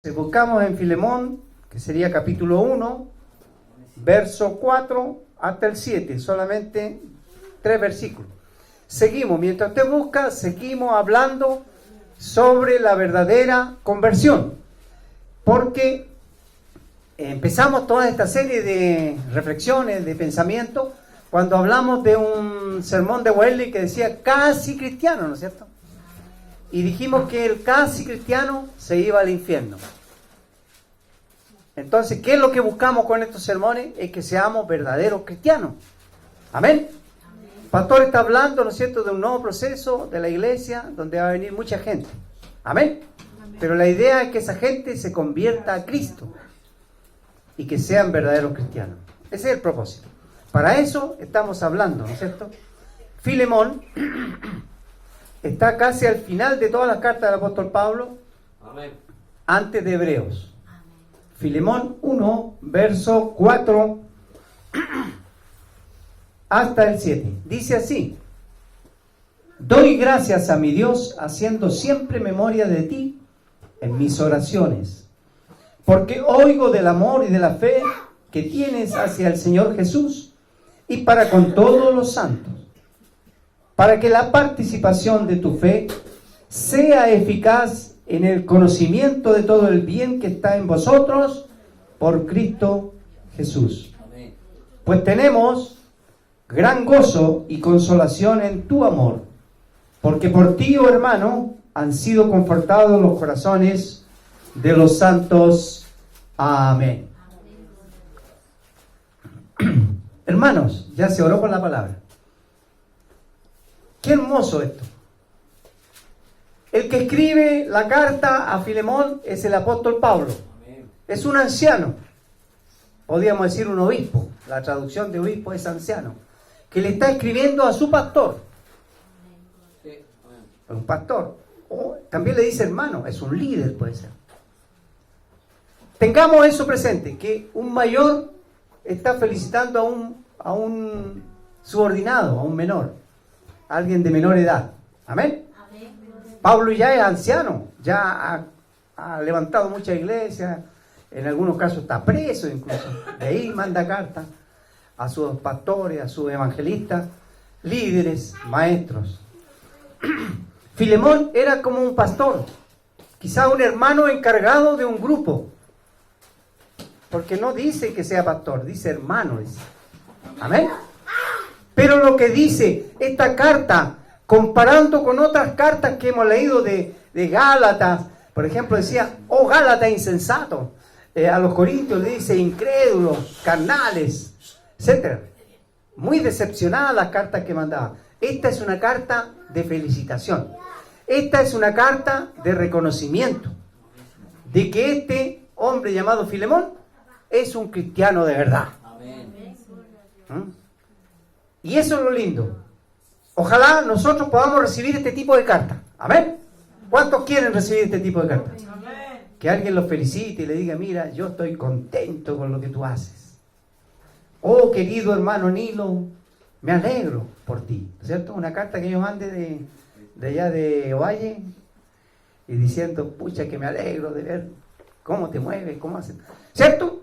Buscamos en Filemón, que sería capítulo 1, verso 4 hasta el 7, solamente 3 versículos. Seguimos, mientras usted busca, seguimos hablando sobre la verdadera conversión, porque empezamos toda esta serie de reflexiones, de pensamientos, cuando hablamos de un sermón de Wesley que decía casi cristiano, ¿no es cierto? Y dijimos que el casi cristiano se iba al infierno. Entonces, ¿qué es lo que buscamos con estos sermones? Es que seamos verdaderos cristianos. Amén. El pastor está hablando, ¿no es cierto?, de un nuevo proceso de la iglesia donde va a venir mucha gente. Amén. Pero la idea es que esa gente se convierta a Cristo y que sean verdaderos cristianos. Ese es el propósito. Para eso estamos hablando, ¿no es cierto? Filemón está casi al final de todas las cartas del apóstol Pablo. Amén. Antes de Hebreos. Filemón 1, verso 4 hasta el 7. Dice así: doy gracias a mi Dios, haciendo siempre memoria de ti en mis oraciones, porque oigo del amor y de la fe que tienes hacia el Señor Jesús y para con todos los santos, para que la participación de tu fe sea eficaz en el conocimiento de todo el bien que está en vosotros por Cristo Jesús. Amén. Pues tenemos gran gozo y consolación en tu amor, porque por ti, oh hermano, han sido confortados los corazones de los santos. Amén. Amén. Hermanos, ya se oró por la palabra. Qué hermoso esto. El que escribe la carta a Filemón es el apóstol Pablo. Amén. Es un anciano, podríamos decir un obispo, la traducción de obispo es anciano, que le está escribiendo a su pastor. Sí. Un pastor, o también le dice hermano, es un líder, puede ser. Tengamos eso presente, que un mayor está felicitando a un subordinado, a un menor, a alguien de menor edad. Amén. Pablo ya es anciano, ya ha levantado muchas iglesias, en algunos casos está preso incluso. De ahí manda cartas a sus pastores, a sus evangelistas, líderes, maestros. Filemón era como un pastor, quizá un hermano encargado de un grupo, porque no dice que sea pastor, dice hermano. Dice. Amén. Pero lo que dice esta carta, comparando con otras cartas que hemos leído de Gálatas, por ejemplo, decía, oh Gálatas insensato, a los corintios le dice incrédulos, carnales, etc. Muy decepcionadas las cartas que mandaba. Esta es una carta de felicitación. Esta es una carta de reconocimiento de que este hombre llamado Filemón es un cristiano de verdad. ¿Mm? Y eso es lo lindo. Ojalá nosotros podamos recibir este tipo de cartas. Amén. ¿Cuántos quieren recibir este tipo de cartas? Amén. Que alguien los felicite y le diga, mira, yo estoy contento con lo que tú haces. Oh, querido hermano Nilo, me alegro por ti. ¿Cierto? Una carta que yo mande de allá de Ovalle y diciendo, pucha, que me alegro de ver cómo te mueves, cómo haces. ¿Cierto?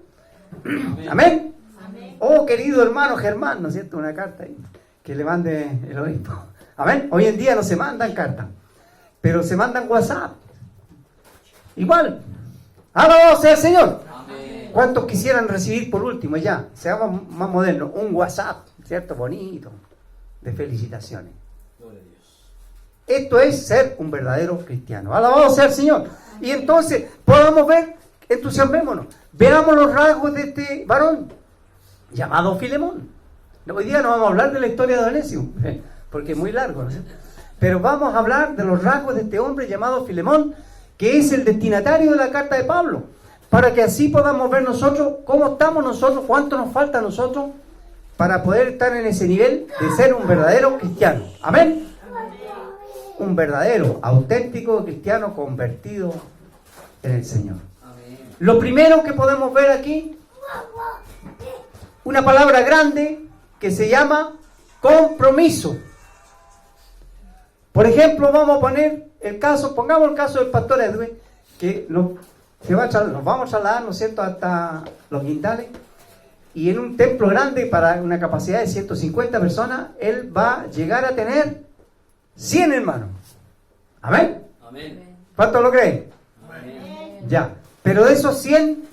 Amén. Amén. Amén. Oh, querido hermano Germán, ¿no es cierto? Una carta ahí que le mande el obispo. Amén. Hoy en día no se mandan cartas, pero se mandan WhatsApp. Igual. ¡Alabado sea el Señor! Amén. ¿Cuántos quisieran recibir por último ya? Seamos más modernos. Un WhatsApp, ¿cierto? Bonito, de felicitaciones. Gloria a Dios. Esto es ser un verdadero cristiano. ¡Alabado sea el Señor! Y entonces podamos ver, entusiasmémonos. Veamos los rasgos de este varón llamado Filemón. Hoy día no vamos a hablar de la historia de Onésimo, porque es muy largo, ¿no? Pero vamos a hablar de los rasgos de este hombre llamado Filemón, que es el destinatario de la carta de Pablo, para que así podamos ver nosotros cómo estamos nosotros, cuánto nos falta a nosotros para poder estar en ese nivel de ser un verdadero cristiano. Amén. Un verdadero, auténtico cristiano convertido en el Señor. Lo primero que podemos ver aquí, una palabra grande que se llama compromiso. Por ejemplo, vamos a poner el caso, pongamos el caso del pastor Edwin, que nos vamos a trasladar, ¿no es cierto?, hasta los Guindales, y en un templo grande para una capacidad de 150 personas, él va a llegar a tener 100 hermanos. ¿Amén? Amén. ¿Cuántos lo creen? Amén. Ya. Pero de esos 100,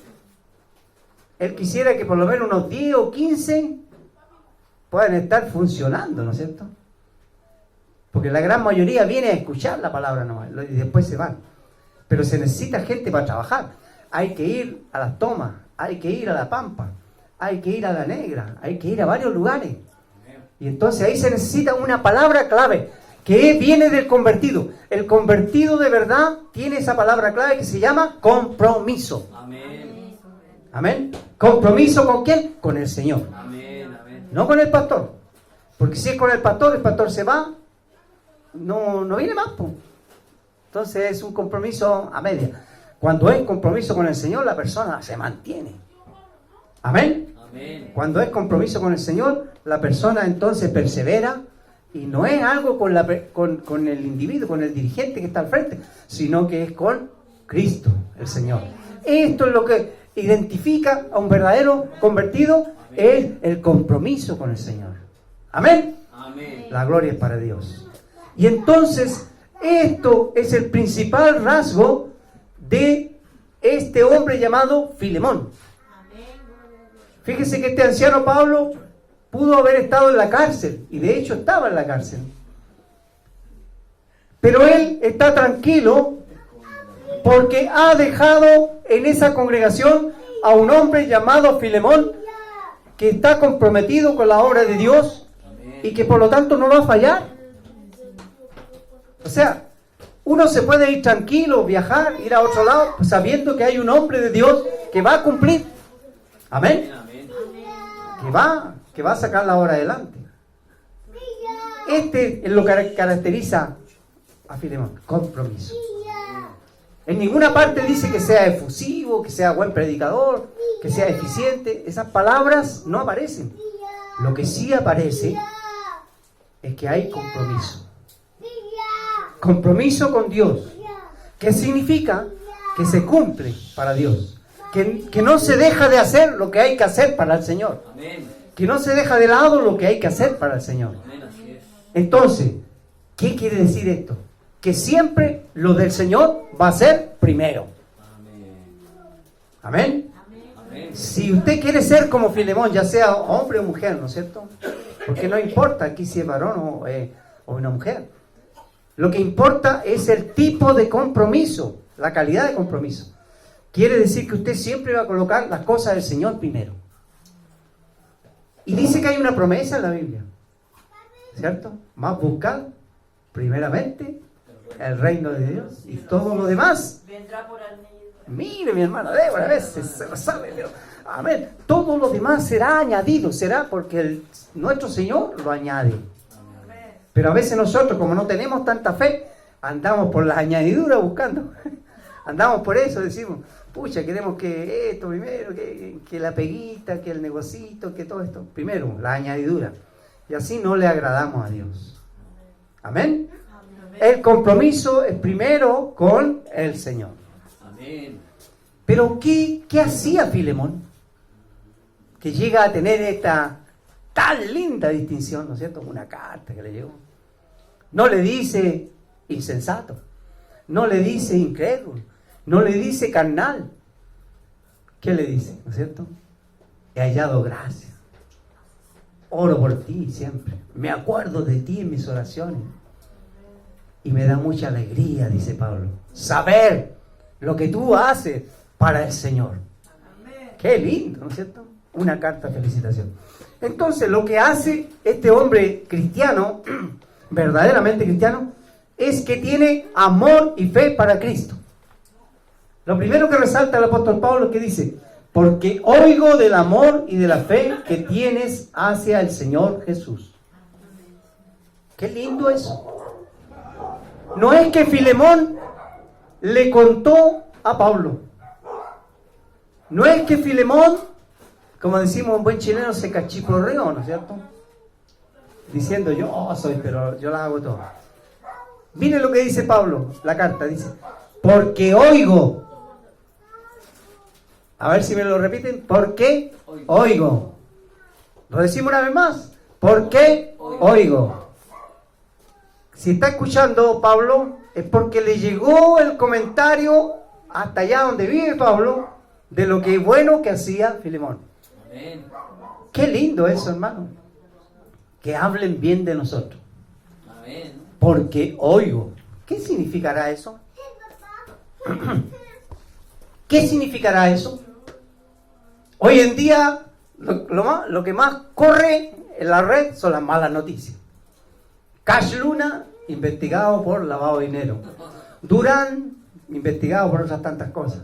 él quisiera que por lo menos unos 10 o 15 puedan estar funcionando, ¿no es cierto? Porque la gran mayoría viene a escuchar la palabra nomás y después se van. Pero se necesita gente para trabajar. Hay que ir a las tomas, hay que ir a la Pampa, hay que ir a la Negra, hay que ir a varios lugares. Y entonces ahí se necesita una palabra clave que viene del convertido. El convertido de verdad tiene esa palabra clave que se llama compromiso. Amén. ¿Amén? ¿Compromiso con quién? Con el Señor. Amén. Amén. No con el pastor. Porque si es con el pastor se va, no viene más, pues. Entonces es un compromiso a media. Cuando es compromiso con el Señor, la persona se mantiene. Amén. Amén. Cuando es compromiso con el Señor, la persona entonces persevera, y no es algo con el individuo, con el dirigente que está al frente, sino que es con Cristo, el Señor. Esto es lo que identifica a un verdadero convertido, es el compromiso con el Señor. Amén. Amén. La gloria es para Dios. Y entonces, esto es el principal rasgo de este hombre llamado Filemón. Fíjese que este anciano Pablo pudo haber estado en la cárcel, y de hecho estaba en la cárcel. Pero él está tranquilo porque ha dejado en esa congregación a un hombre llamado Filemón, que está comprometido con la obra de Dios y que por lo tanto no va a fallar. O sea, uno se puede ir tranquilo, viajar, ir a otro lado, sabiendo que hay un hombre de Dios que va a cumplir. Amén. Que va a sacar la obra adelante. Este es lo que caracteriza a Filemón: compromiso. En ninguna parte dice que sea efusivo, que sea buen predicador, que sea eficiente. Esas palabras no aparecen. Lo que sí aparece es que hay compromiso. Compromiso con Dios. ¿Qué significa? Que se cumple para Dios. Que no se deja de hacer lo que hay que hacer para el Señor. Amén. Que no se deja de lado lo que hay que hacer para el Señor. Amén. Así es. Entonces, ¿qué quiere decir esto? Que siempre lo del Señor va a ser primero. Amén. Amén. Amén. Si usted quiere ser como Filemón, ya sea hombre o mujer, ¿no es cierto? Porque no importa aquí si es varón o una mujer. Lo que importa es el tipo de compromiso, la calidad de compromiso. Quiere decir que usted siempre va a colocar las cosas del Señor primero. Y dice que hay una promesa en la Biblia, ¿cierto? Más buscar primeramente el reino de Dios, y todo lo demás vendrá por añadidura. Mire, mi hermana Débora, a veces se lo sabe, pero amén. Todo lo demás será añadido, será porque nuestro Señor lo añade. Pero a veces nosotros, como no tenemos tanta fe, andamos por las añadiduras buscando. Andamos por eso, decimos, pucha, queremos que esto primero, que la peguita, que el negocito, que todo esto. Primero, la añadidura. Y así no le agradamos a Dios. Amén. El compromiso es primero con el Señor. Amén. Pero ¿qué hacía Filemón? Que llega a tener esta tan linda distinción, ¿no es cierto? Una carta que le llegó. No le dice insensato, no le dice incrédulo, no le dice carnal. ¿Qué le dice? ¿No es cierto? He hallado gracia. Oro por ti siempre. Me acuerdo de ti en mis oraciones. Y me da mucha alegría, dice Pablo, saber lo que tú haces para el Señor. Qué lindo, ¿no es cierto? Una carta de felicitación. Entonces, lo que hace este hombre cristiano, verdaderamente cristiano, es que tiene amor y fe para Cristo. Lo primero que resalta el apóstol Pablo es que dice: porque oigo del amor y de la fe que tienes hacia el Señor Jesús. Qué lindo eso. No es que Filemón le contó a Pablo. No es que Filemón, como decimos en buen chileno, se cachiporreó, ¿no es cierto? Diciendo, yo soy, pero yo la hago todo. Mire lo que dice Pablo, la carta dice: porque oigo A ver si me lo repiten. ¿Por qué oigo? Lo decimos una vez más. ¿Por qué oigo? Si está escuchando Pablo, es porque le llegó el comentario hasta allá donde vive Pablo de lo que bueno que hacía Filemón. Amén. Qué lindo eso, hermano. Que hablen bien de nosotros. Amén. Porque oigo. ¿Qué significará eso? ¿Qué significará eso? Hoy en día lo que más corre en la red son las malas noticias. Cash Luna, investigado por lavado de dinero. Durán, investigado por otras tantas cosas.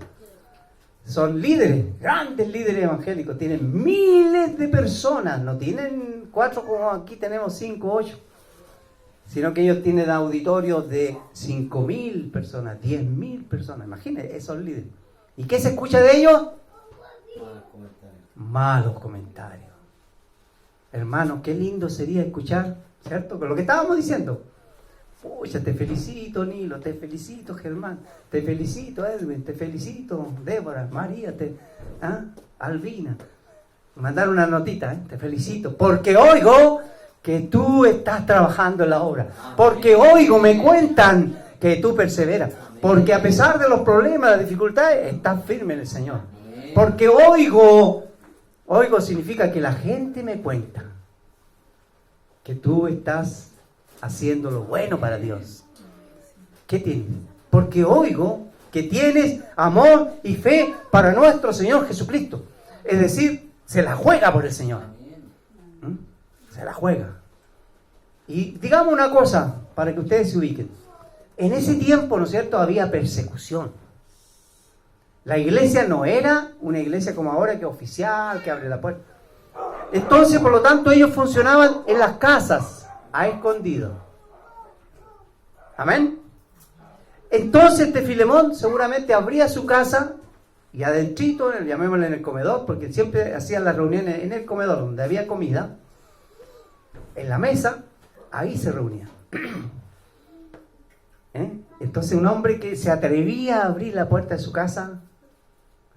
Son líderes, grandes líderes evangélicos. Tienen miles de personas. No tienen 4 como aquí tenemos 5, 8. Sino que ellos tienen auditorios de 5.000 personas, 10.000 personas. Imagínense, esos líderes. ¿Y qué se escucha de ellos? Malos comentarios. Malos comentarios. Hermano, qué lindo sería escuchar, ¿cierto? Con lo que estábamos diciendo. Pucha, te felicito, Nilo, te felicito, Germán, te felicito, Edwin, te felicito, Débora, María, Albina. Mandar una notita, te felicito, porque oigo que tú estás trabajando en la obra, porque oigo, me cuentan que tú perseveras, porque a pesar de los problemas, las dificultades, estás firme en el Señor. Porque oigo significa que la gente me cuenta que tú estás haciendo lo bueno para Dios. ¿Qué tienes? Porque oigo que tienes amor y fe para nuestro Señor Jesucristo. Es decir, se la juega por el Señor. Se la juega. Y digamos una cosa, para que ustedes se ubiquen. En ese tiempo, ¿no es cierto?, había persecución. La iglesia no era una iglesia como ahora, que es oficial, que abre la puerta. Entonces, por lo tanto, ellos funcionaban en las casas, a escondido. Amén. Entonces, Filemón seguramente abría su casa y adentrito, llamémosle en el comedor, porque siempre hacían las reuniones en el comedor, donde había comida, en la mesa, ahí se reunían. Entonces, un hombre que se atrevía a abrir la puerta de su casa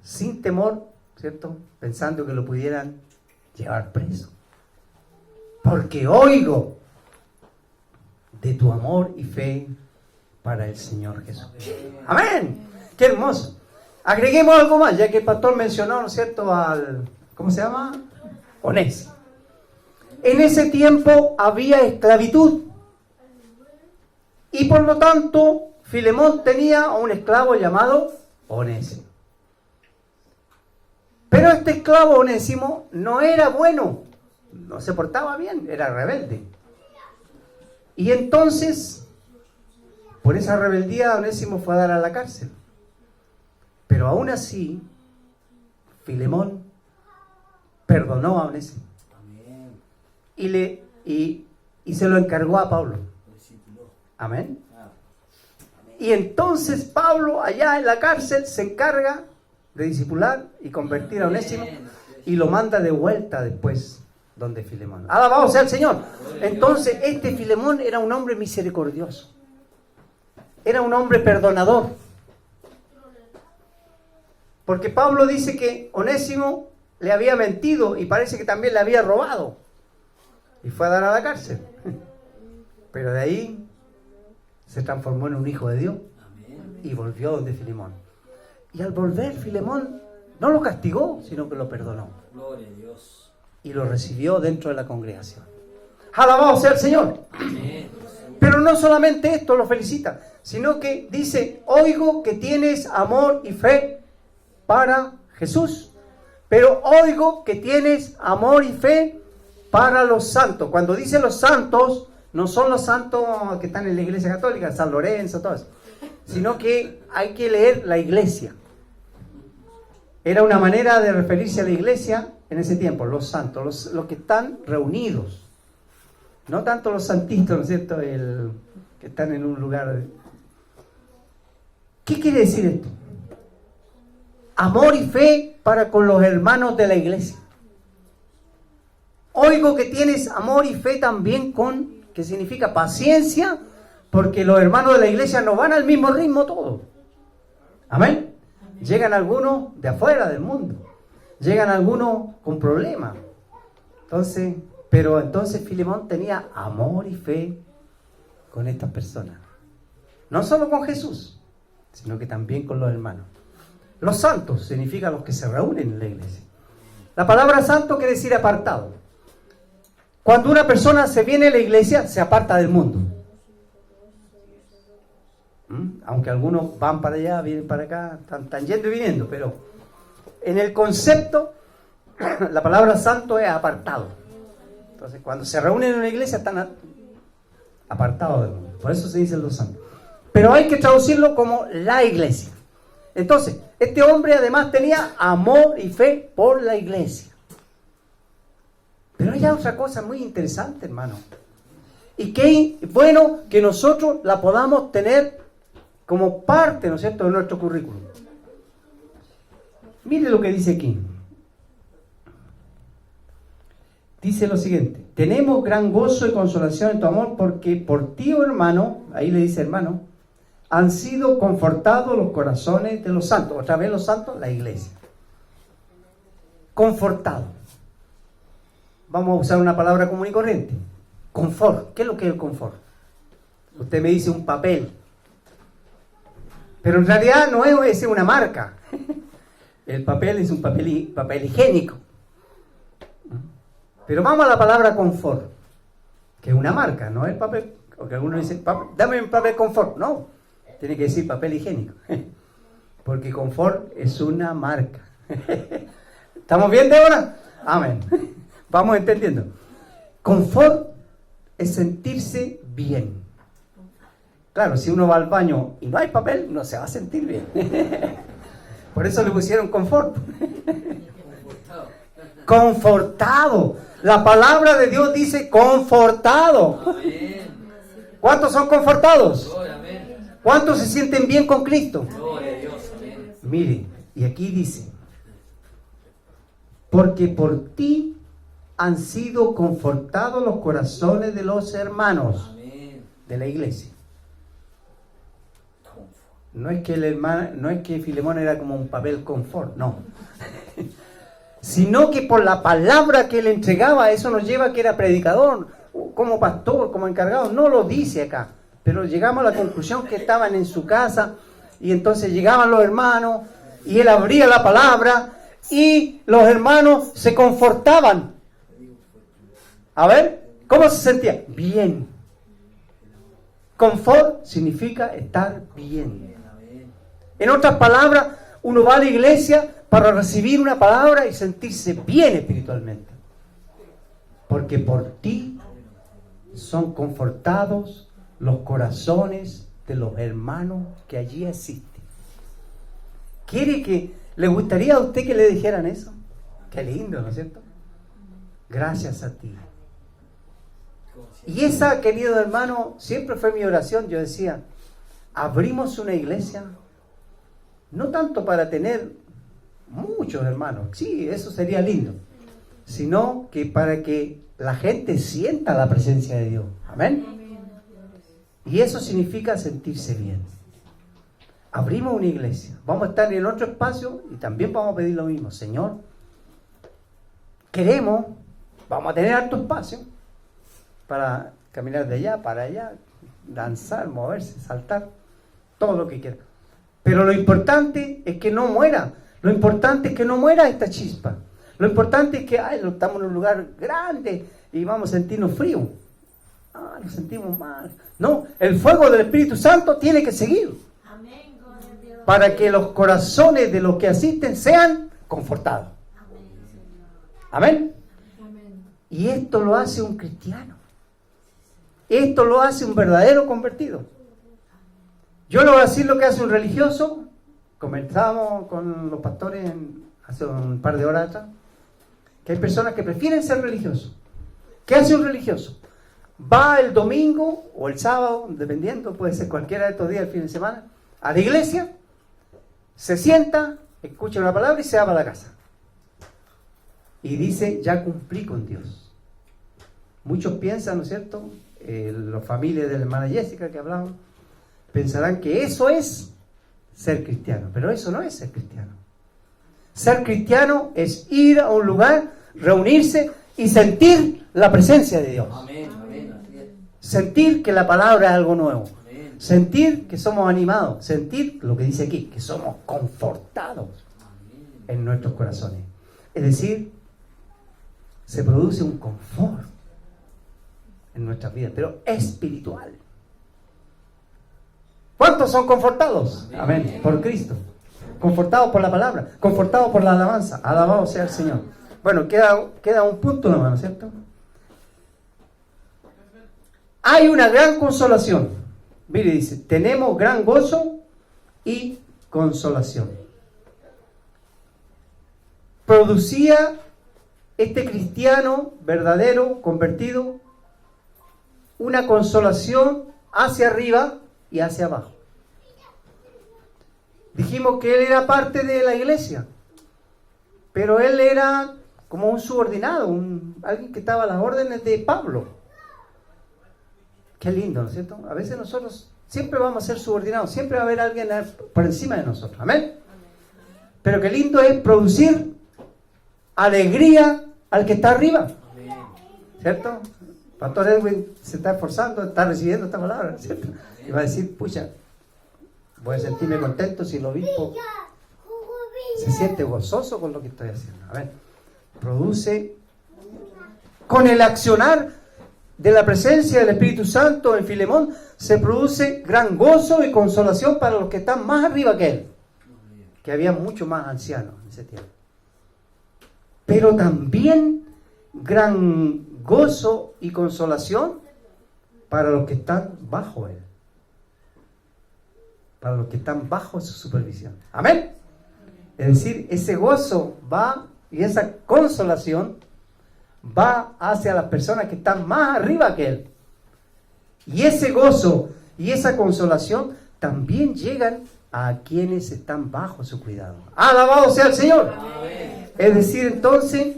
sin temor, ¿cierto?, pensando que lo pudieran llevar preso. Porque oigo de tu amor y fe para el Señor Jesús. Amén. Qué hermoso. Agreguemos algo más, ya que el pastor mencionó, ¿no es cierto?, al, ¿cómo se llama?, Onésimo. En ese tiempo había esclavitud. Y por lo tanto, Filemón tenía a un esclavo llamado Onésimo. Pero este esclavo Onésimo no era bueno, no se portaba bien, era rebelde. Y entonces, por esa rebeldía, Onésimo fue a dar a la cárcel. Pero aún así, Filemón perdonó a Onésimo. Y se lo encargó a Pablo. Amén. Y entonces Pablo, allá en la cárcel, se encarga de discipular y convertir a Onésimo y lo manda de vuelta después donde Filemón. Alabado sea el Señor. Entonces este Filemón era un hombre misericordioso, era un hombre perdonador, porque Pablo dice que Onésimo le había mentido y parece que también le había robado y fue a dar a la cárcel, pero de ahí se transformó en un hijo de Dios y volvió donde Filemón. Y al volver, Filemón no lo castigó, sino que lo perdonó. Gloria a Dios. Y lo recibió dentro de la congregación. Alabado sea el Señor. Amén. Pero no solamente esto lo felicita, sino que dice, oigo que tienes amor y fe para Jesús. Pero oigo que tienes amor y fe para los santos. Cuando dice los santos, no son los santos que están en la iglesia católica, San Lorenzo, todo eso, sino que hay que leer la iglesia. Era una manera de referirse a la iglesia en ese tiempo, los santos, los que están reunidos. No tanto los santitos, ¿no es cierto?, que están en un lugar. ¿Qué quiere decir esto? Amor y fe para con los hermanos de la iglesia. Oigo que tienes amor y fe también que significa paciencia, porque los hermanos de la iglesia no van al mismo ritmo todos. Amén. Llegan algunos de afuera del mundo. Llegan algunos con problemas. Pero entonces Filemón tenía amor y fe con estas personas. No solo con Jesús, sino que también con los hermanos. Los santos significan los que se reúnen en la iglesia. La palabra santo quiere decir apartado. Cuando una persona se viene a la iglesia, se aparta del mundo. Aunque algunos van para allá, vienen para acá, están yendo y viniendo, pero en el concepto, la palabra santo es apartado. Entonces, cuando se reúnen en una iglesia, están apartados del mundo. Por eso se dicen los santos. Pero hay que traducirlo como la iglesia. Entonces, este hombre además tenía amor y fe por la iglesia. Pero hay otra cosa muy interesante, hermano. Y qué bueno que nosotros la podamos tener como parte, ¿no es cierto?, de nuestro currículum. Mire lo que dice aquí. Dice lo siguiente: tenemos gran gozo y consolación en tu amor, porque por ti, oh hermano, ahí le dice hermano, han sido confortados los corazones de los santos. Otra vez los santos, la iglesia. Confortado. Vamos a usar una palabra común y corriente. Confort. ¿Qué es lo que es el confort? Usted me dice un papel. Pero en realidad no es una marca. El papel es un papel higiénico. Pero vamos a la palabra confort, que es una marca, no es papel. Porque algunos dicen, dame un papel confort. No, tiene que decir papel higiénico. Porque confort es una marca. ¿Estamos bien de ahora? Amén. Vamos entendiendo. Confort es sentirse bien. Claro, si uno va al baño y no hay papel, no se va a sentir bien. Por eso le pusieron confort. Confortado. La palabra de Dios dice confortado. Amén. ¿Cuántos son confortados? Gloria, amén. ¿Cuántos se sienten bien con Cristo? Gloria a Dios. Amén. Mire, y aquí dice, porque por ti han sido confortados los corazones de los hermanos Amén. de la iglesia. No es que Filemón era como un papel confort, no. Sino que por la palabra que él entregaba, eso nos lleva a que era predicador, como pastor, como encargado. No lo dice acá, pero llegamos a la conclusión que estaban en su casa y entonces llegaban los hermanos y él abría la palabra y los hermanos se confortaban. A ver, ¿cómo se sentía? Bien. Confort significa estar bien. En otras palabras, uno va a la iglesia para recibir una palabra y sentirse bien espiritualmente. Porque por ti son confortados los corazones de los hermanos que allí asisten. ¿Le gustaría a usted que le dijeran eso? Qué lindo, ¿no es cierto? Gracias a ti. Y esa, querido hermano, siempre fue mi oración. Yo decía, abrimos una iglesia, no tanto para tener muchos hermanos, sí, eso sería lindo, sino que para que la gente sienta la presencia de Dios. Amén. Y eso significa sentirse bien. Abrimos una iglesia, vamos a estar en otro espacio y también vamos a pedir lo mismo. Señor, vamos a tener harto espacio para caminar de allá para allá, danzar, moverse, saltar, todo lo que quiera. Pero lo importante es que no muera. Lo importante es que no muera esta chispa. Lo importante es que estamos en un lugar grande y vamos a sentirnos fríos. Nos sentimos mal. No, el fuego del Espíritu Santo tiene que seguir. Amén. Para que los corazones de los que asisten sean confortados. Amén. Amén. Y esto lo hace un cristiano. Esto lo hace un verdadero convertido. Yo le voy a decir lo que hace un religioso. Comenzábamos con los pastores hace un par de horas atrás, que hay personas que prefieren ser religiosos. ¿Qué hace un religioso? Va el domingo o el sábado, dependiendo, puede ser cualquiera de estos días, el fin de semana, a la iglesia, se sienta, escucha una palabra y se va a la casa. Y dice, ya cumplí con Dios. Muchos piensan, ¿no es cierto? Las familias de la hermana Jessica que hablaban, pensarán que eso es ser cristiano. Pero eso no es ser cristiano. Ser cristiano es ir a un lugar, reunirse y sentir la presencia de Dios. Amén, amén, así es. Sentir que la palabra es algo nuevo. Amén. Sentir que somos animados. Sentir lo que dice aquí, que somos confortados en nuestros corazones. Es decir, se produce un confort en nuestras vidas, pero espiritual. ¿Cuántos son confortados? Amén. Por Cristo. Confortados por la palabra, confortados por la alabanza. Alabado sea el Señor. Bueno, queda un punto nomás, ¿no es cierto? Hay una gran consolación. Mire, dice, tenemos gran gozo y consolación. Producía este cristiano verdadero, convertido, una consolación hacia arriba y hacia abajo. Dijimos que él era parte de la iglesia, pero él era como un subordinado, alguien que estaba a las órdenes de Pablo. Qué lindo, ¿no es cierto? A veces nosotros siempre vamos a ser subordinados, siempre va a haber alguien por encima de nosotros. Amén. Pero qué lindo es producir alegría al que está arriba. ¿Cierto? Pastor Edwin se está esforzando, está recibiendo esta palabra, ¿cierto? Y va a decir, pucha, voy a sentirme contento si el obispo se siente gozoso con lo que estoy haciendo. A ver, produce con el accionar de la presencia del Espíritu Santo en Filemón, se produce gran gozo y consolación para los que están más arriba que él, que había mucho más ancianos en ese tiempo. Pero también gran gozo y consolación para los que están bajo él, para los que están bajo su supervisión. Amén. Es decir, ese gozo va y esa consolación va hacia las personas que están más arriba que él. Y ese gozo y esa consolación también llegan a quienes están bajo su cuidado. ¡Alabado sea el Señor! Amén. Es decir, entonces,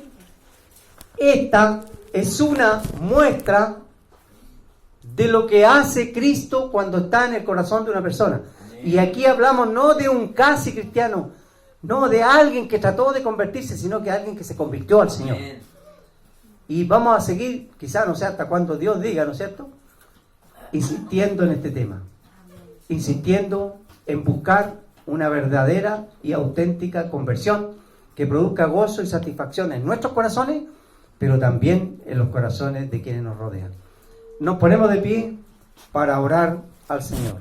esta es una muestra de lo que hace Cristo cuando está en el corazón de una persona. Y aquí hablamos no de un casi cristiano, no de alguien que trató de convertirse, sino que alguien que se convirtió al Señor. Y vamos a seguir, quizás no sé hasta cuándo Dios diga, ¿no es cierto?, insistiendo en este tema, insistiendo en buscar una verdadera y auténtica conversión que produzca gozo y satisfacción en nuestros corazones, pero también en los corazones de quienes nos rodean. Nos ponemos de pie para orar al Señor.